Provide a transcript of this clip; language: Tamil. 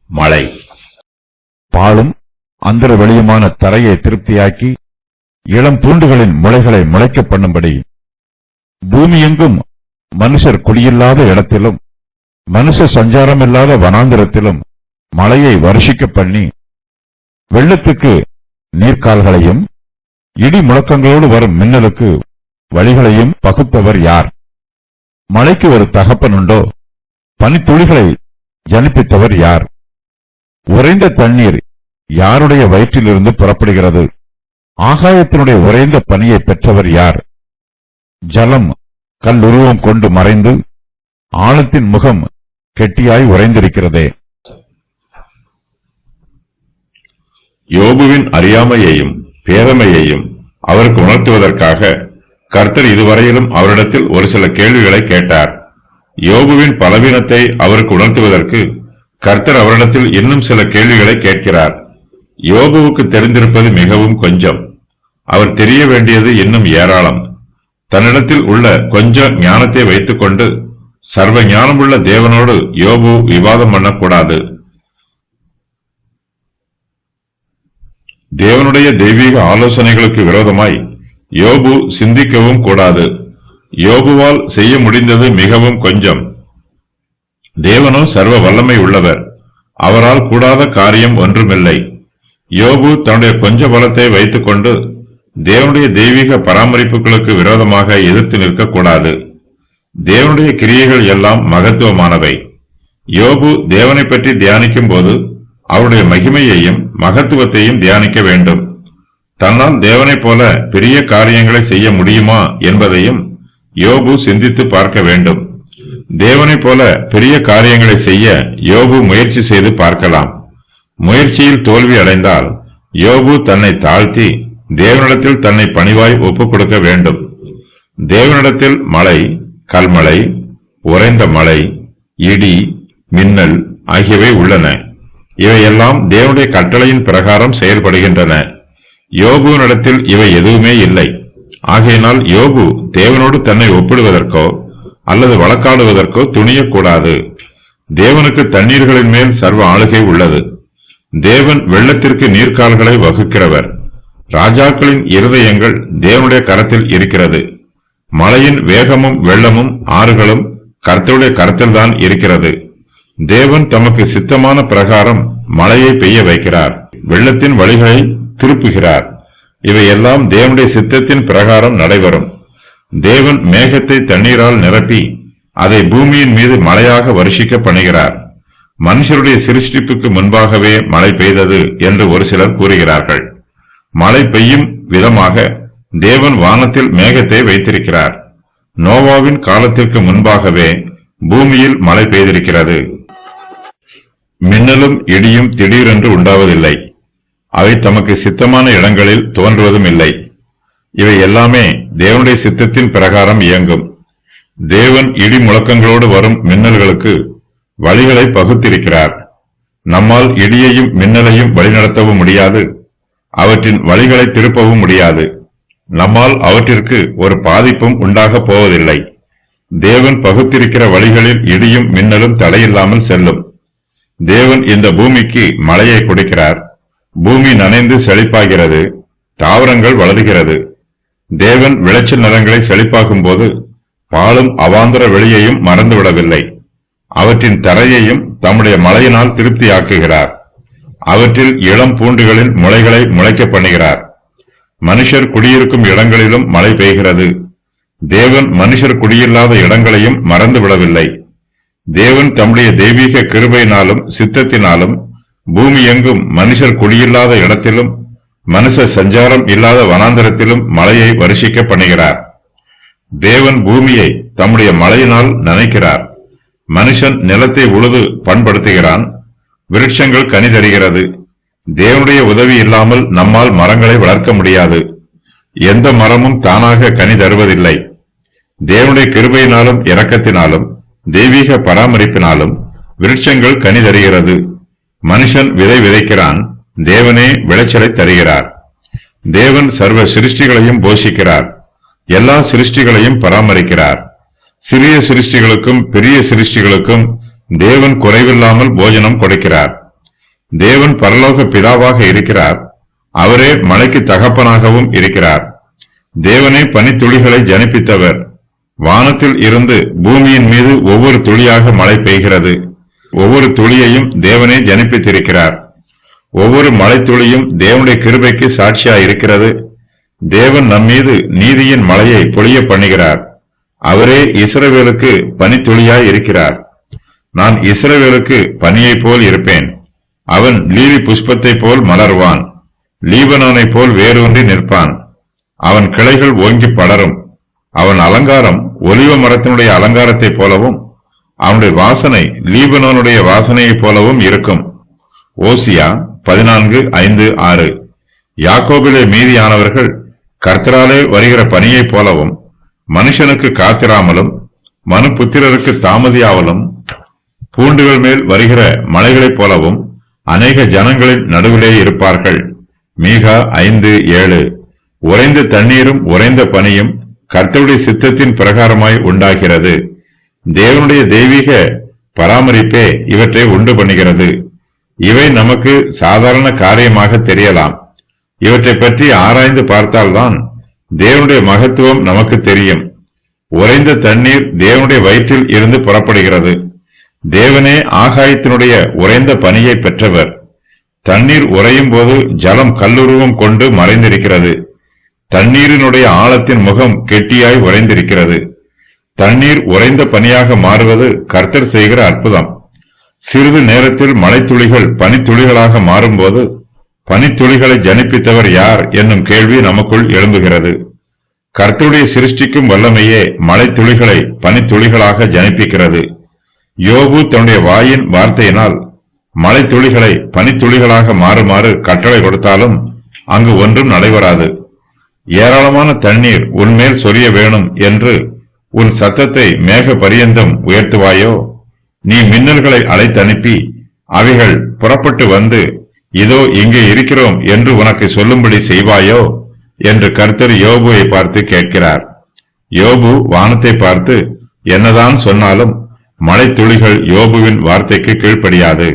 மழை. பாலும் அந்தர வெளியுமான தரையை திருப்தியாக்கி இளம் பூண்டுகளின் முளைகளை முளைக்க பண்ணும்படி பூமியெங்கும் மனுஷர் குடியில்லாத இடத்திலும் மனுஷ சஞ்சாரமில்லாத வனாந்திரத்திலும் மழையை வருஷிக்க பண்ணி வெள்ளத்துக்கு நீர்க்கால்களையும் இடி முழக்கங்களோடு வரும் மின்னலுக்கு வழிகளையும் பகுத்தவர் யார்? மழைக்கு ஒரு தகப்பனுண்டோ? பனித்துளிகளை ஜனிப்பித்தவர் யார்? உறைந்த தண்ணீர் யாருடைய வயிற்றிலிருந்து புறப்படுகிறது? ஆகாயத்தினுடைய உறைந்த பனியை பெற்றவர் யார்? ஜலம் கல்லுருவம் கொண்டு மறைந்து ஆழத்தின் முகம் கெட்டியாய் உறைந்திருக்கிறதே. யோபுவின் அறியாமையையும் பேதமையையும் அவருக்கு உணர்த்துவதற்காக கர்த்தர் இதுவரையிலும் அவரிடத்தில் ஒரு சில கேள்விகளை கேட்டார். யோபுவின் பலவீனத்தை அவருக்கு உணர்த்துவதற்கு கர்த்தர் அவரிடத்தில் இன்னும் சில கேள்விகளை கேட்கிறார். யோபுவுக்கு தெரிந்திருப்பது மிகவும் கொஞ்சம். அவர் தெரிய வேண்டியது இன்னும் ஏராளம். தன்னிடத்தில் உள்ள கொஞ்சம் ஞானத்தை வைத்துக் கொண்டு சர்வ ஞானமுள்ள தேவனோடு யோபு விவாதம் பண்ணக்கூடாது. தேவனுடைய தெய்வீக ஆலோசனைகளுக்கு விரோதமாய் யோபு சிந்திக்கவும் கூடாது. யோபுவால் செய்ய முடிந்தது மிகவும் கொஞ்சம். தேவனோ சர்வ வல்லமை உள்ளவர். அவரால் கூடாத காரியம் ஒன்றுமில்லை. யோபு தன்னுடைய கொஞ்ச பலத்தை வைத்துக் கொண்டு தேவனுடைய தெய்வீக பராமரிப்புகளுக்கு விரோதமாக எதிர்த்து நிற்கக்கூடாது. தேவனுடைய கிரியைகள் எல்லாம் மகத்துவமானவை. யோபு தேவனை பற்றி தியானிக்கும் போது அவருடைய மகிமையையும் மகத்துவத்தையும் தியானிக்க வேண்டும். தன்னால் தேவனைப் போல பெரிய காரியங்களை செய்ய முடியுமா என்பதையும் யோபு சிந்தித்து பார்க்க வேண்டும். தேவனைப் போல பெரிய காரியங்களை செய்ய யோபு முயற்சி செய்து பார்க்கலாம். முயற்சியில் தோல்வி அடைந்தால் யோபு தன்னை தாழ்த்தி தேவனிடத்தில் தன்னை பணிவாய் ஒப்புக் கொடுக்க வேண்டும். தேவனிடத்தில் மழை, கல்மழை, உறைந்த மழை, இடி, மின்னல் ஆகியவை உள்ளன. இவையெல்லாம் தேவனுடைய கட்டளையின் பிரகாரம் செயல்படுகின்றன. யோபுவினிடத்தில் இவை எதுவுமே இல்லை. ஆகையினால் யோபு தேவனோடு தன்னை ஒப்பிடுவதற்கோ அல்லது வழக்காடுவதற்கோ துணியக்கூடாது. தேவனுக்கு தண்ணீர்களின் மேல் சர்வ ஆளுகை உள்ளது. தேவன் வெள்ளத்திற்கு நீர்க்கால்களை வகுக்கிறவர். ராஜாக்களின் இருதயங்கள் தேவனுடைய கரத்தில் இருக்கிறது. மழையின் வேகமும் வெள்ளமும் ஆறுகளும் கர்த்தருடைய கரத்தில்தான் இருக்கிறது. தேவன் தமக்கு சித்தமான பிரகாரம் மழையை பெய்ய வைக்கிறார். வெள்ளத்தின் வழிகளை திருப்புகிறார். இவையெல்லாம் தேவனுடைய சித்தத்தின் பிரகாரம் நடைபெறும். தேவன் மேகத்தை தண்ணீரால் நிரப்பி அதை பூமியின் மீது மழையாக வருஷிக்க பண்ணுகிறார். மனுஷருடைய சிருஷ்டிப்புக்கு முன்பாகவே மழை பெய்தது என்று ஒரு சிலர் கூறுகிறார்கள். மழை பெய்யும் விதமாக தேவன் வானத்தில் மேகத்தை வைத்திருக்கிறார். நோவாவின் காலத்திற்கு முன்பாகவே பூமியில் மழை பெய்திருக்கிறது. மின்னலும் இடியும் திடீரென்று உண்டாவதில்லை. அவை தமக்கு சித்தமான இடங்களில் தோன்றுவதும் இல்லை. இவை எல்லாமே தேவனுடைய சித்தத்தின் பிரகாரம் இயங்கும். தேவன் இடி முழக்கங்களோடு வரும் மின்னல்களுக்கு வழிகளை பகுத்திருக்கிறார். நம்மால் இடியையும் மின்னலையும் வழிநடத்தவும் முடியாது. அவற்றின் வழிகளை திருப்பவும் முடியாது. நம்மால் அவற்றிற்கு ஒரு பாதிப்பும் உண்டாக போவதில்லை. தேவன் பகுத்திருக்கிற வழிகளில் இடியும் மின்னலும் தடையில்லாமல் செல்லும். தேவன் இந்த பூமிக்கு மழையை கொடுக்கிறார். பூமி நனைந்து செழிப்பாகிறது. தாவரங்கள் வளருகிறது. தேவன் விளைச்சல் நிலங்களை செழிப்பாக்கும் போது பாலும் அவாந்தர வெளியையும் மறந்துவிடவில்லை. அவற்றின் தரையையும் தம்முடைய மழையினால் திருப்தியாக்குகிறார். அவற்றில் இளம் பூண்டுகளின் முளைகளை முளைக்க பண்ணுகிறார். மனுஷர் குடியிருக்கும் இடங்களிலும் மழை பெய்கிறது. தேவன் மனுஷர் குடியில்லாத இடங்களையும் மறந்து விடவில்லை. தேவன் தம்முடைய தெய்வீக கிருபையினாலும் சித்தத்தினாலும் பூமி எங்கும் மனுஷர் குடியில்லாத இடத்திலும் மனுஷ சஞ்சாரம் இல்லாத வனாந்தரத்திலும் மழையை வருஷிக்க பண்ணுகிறார். தேவன் பூமியை தம்முடைய மழையினால் நனைக்கிறார். மனுஷன் நிலத்தை உழுது பண்படுத்துகிறான். விருட்சங்கள் கனி தருகிறது. தேவனுடைய உதவி இல்லாமல் நம்மால் மரங்களை வளர்க்க முடியாது. எந்த மரமும் தானாக கனி தருவதில்லை. தேவனுடைய கிருபையினாலும் இரக்கத்தினாலும் தெய்வீக பராமரிப்பினாலும் விருட்சங்கள் கனி தருகிறது. மனுஷன் விதை விதைக்கிறான். தேவனே விளைச்சலை தருகிறார். தேவன் சர்வ சிருஷ்டிகளையும் போஷிக்கிறார். எல்லா சிருஷ்டிகளையும் பராமரிக்கிறார். சிறிய சிருஷ்டிகளுக்கும் பெரிய சிருஷ்டிகளுக்கும் தேவன் குறைவில்லாமல் போஜனம் கொடுக்கிறார். தேவன் பரலோக பிதாவாக இருக்கிறார். அவரே மழைக்கு தகப்பனாகவும் இருக்கிறார். தேவனே பனித்துளிகளை ஜனிப்பித்தவர். வானத்தில் இருந்து பூமியின் மீது ஒவ்வொரு துளியாக மழை பெய்கிறது. ஒவ்வொரு துளியையும் தேவனே ஜனிப்பித்திருக்கிறார். ஒவ்வொரு மழை துளியும் தேவனுடைய கிருபைக்கு சாட்சியாய் இருக்கிறது. தேவன் நம்மீது நீதியின் மழையை பொழிய பண்ணுகிறார். அவரே இஸ்ரவேலுக்கு பனித்துளியாய் இருக்கிறார். நான் இஸ்ரவேலுக்கு பனியைப் போல் இருப்பேன். அவன் லீலி புஷ்பத்தைப் போல் மலர்வான். லீபனோனைப் போல் வேரூன்றி நிற்பான். அவன் கிளைகள் ஓங்கி படரும். அவன் அலங்காரம் ஒலிவ மரத்தினுடைய அலங்காரத்தைப் போலவும் அவனுடைய வாசனை லீபனோனுடைய வாசனையைப் போலவும் இருக்கும். ஓசியா 14:5-6. யாக்கோபிலே மீதியானவர்கள் கர்த்தராலே வருகிற பனியைப் போலவும் மனுஷனுக்கு காத்திராமலும் மனுபுத்திரருக்கு தாமதியாவலும் பூண்டுகள் மேல் வருகிற மலைகளைப் போலவும் அநேக ஜனங்களின் நடுவிலே இருப்பார்கள். மீகா 5:7. உறைந்த தண்ணீரும் உறைந்த பனியும் கர்த்தருடைய சித்தத்தின் பிரகாரமாய் உண்டாகிறது. தேவனுடைய தெய்வீக பராமரிப்பே இவற்றை உண்டு பண்ணுகிறது. இவை நமக்கு சாதாரண காரியமாக தெரியலாம். இவற்றை பற்றி ஆராய்ந்து பார்த்தால்தான் தேவனுடைய மகத்துவம் நமக்கு தெரியும். உறைந்த தண்ணீர் தேவனுடைய வயிற்றில் இருந்து புறப்படுகிறது. தேவனே ஆகாயத்தினுடைய உறைந்த பனியை பெற்றவர். தண்ணீர் உறையும் போது ஜலம் கல்லுருவம் கொண்டு மறைந்திருக்கிறது. தண்ணீரினுடைய ஆழத்தின் முகம் கெட்டியாய் உறைந்திருக்கிறது. தண்ணீர் உறைந்த பனியாக மாறுவது கர்த்தர் செய்கிற அற்புதம். சிறிது நேரத்தில் மழைத்துளிகள் பனித்துளிகளாக மாறும்போது பனித்துளிகளை ஜனிப்பித்தவர் யார் என்னும் கேள்வி நமக்குள் எழும்புகிறது. கர்த்தருடைய சிருஷ்டிக்கும் வல்லமையே மழைத்துளிகளை பனித்துளிகளாக ஜனிப்பிக்கிறது. யோபு தன்னுடைய வாயின் வார்த்தையினால் மழைத்துளிகளை பனித்துளிகளாக மாறுமாறு கட்டளை கொடுத்தாலும் அங்கு ஒன்றும் நடைபெறாது. ஏராளமான தண்ணீர் உன்மேல் சொரிய வேணும் என்று உன் சத்தத்தை மேக பரியந்தம் உயர்த்துவாயோ? நீ மின்னல்களை அழைத்தனுப்பி அவைகள் புறப்பட்டு வந்து இதோ இங்கே இருக்கிறோம் என்று உனக்கு சொல்லும்படி செய்வாயோ என்று கர்த்தர் யோபுவை பார்த்து கேட்கிறார். யோபு வானத்தை பார்த்து என்னதான் சொன்னாலும் மழைத்துளிகள் யோபுவின் வார்த்தைக்கு கீழ்ப்படியாது.